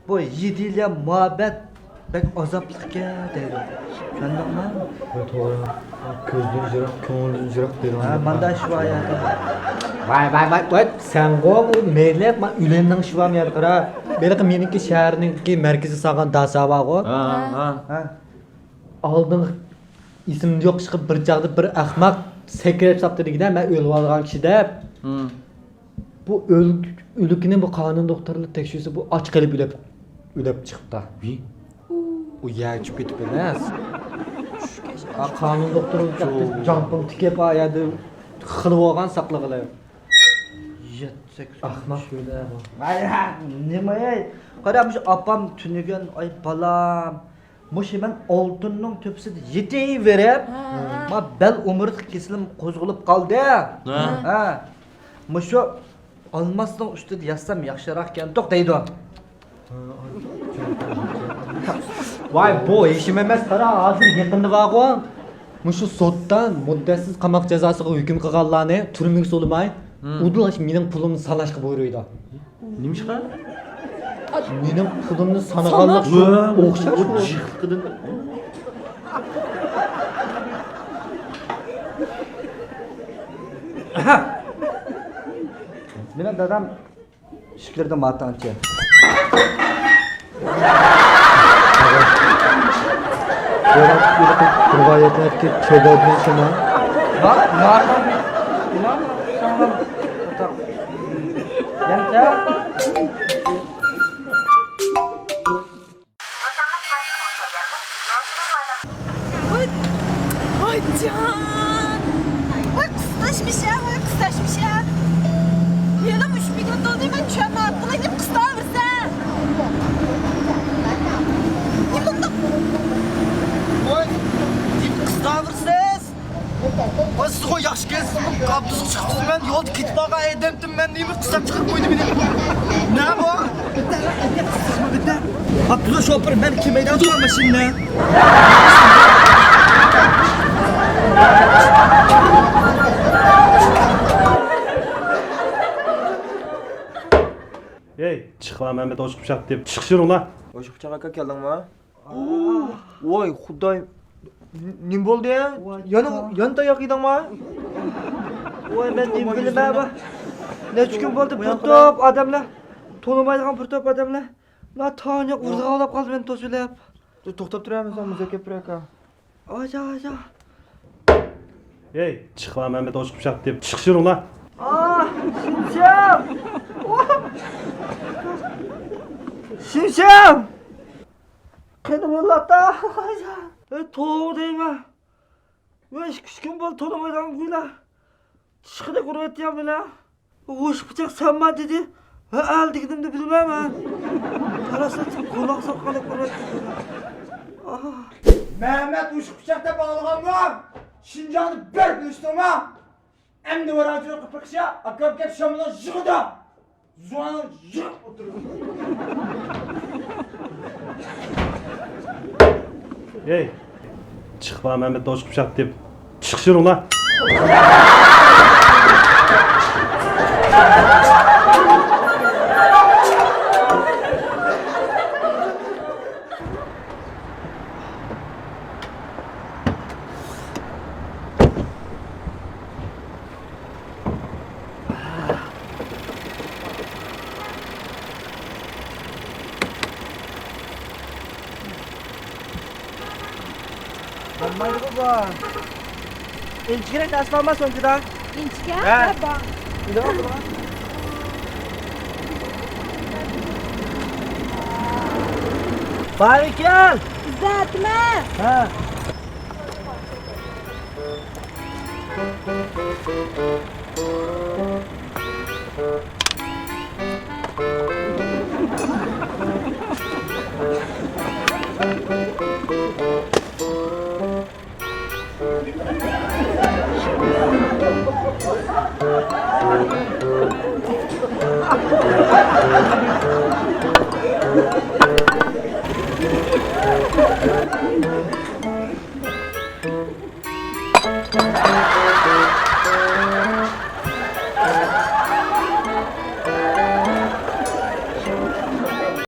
bu 7 yilga muhabbet bek azaplıkka deydi. Tushundingmi? To'g'ri. Ko'zdan jiroq, ko'ngildan jiroq deydi. Ha, manda shu hayotda. Voy, sen qo'm, meylab, men uylanning shu ham yerqira. Belki meniki shaharninki markazi salgan dasaba qo'y. Ha. Oldin ismim yo'q chiqib bir chaqda bir ahmoq sekrab saptirigidan men o'lib olgan kishi deb. Bu o'likni bu qonun doktorlar tekshirsa bu och qilib o'lib chiqdi. U yachib ketib emas. Qonun doktori jampon tikib ayadi qilib olgan saqlag'lar. Yetsek. Ahmoq shöyle. Vay, nima ey? Qaramış apam tünigen ay balam. Muşi ben oltunun töpsidi yeteyi verip, ma bel umurtq kesilim qo'zg'ilib qoldi. Ha. Muşu olmasdan ustida yassam yaxshiroq ekan to'xtaydi. Voy, bu ishim emas, qara, hozir yaqinda borgan. Mushu sotdan muddatsiz qamoq jazosiga hukm qilganlarni turmaga so'limay, udlash mening pulimni sanashga buyuruydi. Nimishqa? Mening pulimni sanaganlik shu o'xshash bu jiqqidan. Meni dadam shikirda matanchi. Rivoyatlarga keladigan shuna. Matan. Ulan sana Yanta. Ay can! Ay kıslaşmış ya, ay kıslaşmış ya. Yedim 3 milyon dolayı ben çöme attığına gidip kıslanırsan. Ne bunda? Oy, dip kıstavırsız. Oy, siz o yaş gelsin, kaptısı çıktınız ben yolda gitip ağa edemdim ben değil mi? Kısam çıkıp koydu beni. Ne bu? Bitti. Abdullah şoför ben kimeyden sorma şimdi. Ey, chiqma Mehmet ochiq pichoq deb chiqshiring la. Ochiq pichoq aka keldingmi? Voy, xudoy. Nim bo'ldi ya? Yon tayoq yedingmi? Voy, ben nima bilmayman. Necha kun bo'ldi bir top odamlar, to'lamaydigan bir top odamlar. La toniq urg'olab qoldi men to'silib. To'xtab turamiz, muzaka pir aka. Aja. Ey, chiqma Mehmet ochiq pichoq deb chiqshiring la. Şimşem! Qani bo'llata. To'g'ri deyman. Men 2 kun bo'ldi to'lamaydigan qo'ylar. Chiqida ko'ryapti bular. O'sh pichoq sanma dedi. Va aldigimni bilmayman. Qarasa quloq soqqani ko'ryapti. Mehmet uçuk bıçakta bağlayan var. Şincan'ı bir biliştirme. Hem de var acıyor kıpırkışa. Akab kep şamına jıgıda. Zuan'a jıg oturuyor. Ey, chiqma Mehmet ochiq pichoq deb chiqshiring la. Olmaydi bu. Elchigina dast olmas o'nchidan. İnçken Ha. ve bak. Bari kel. İzzetme. Ha.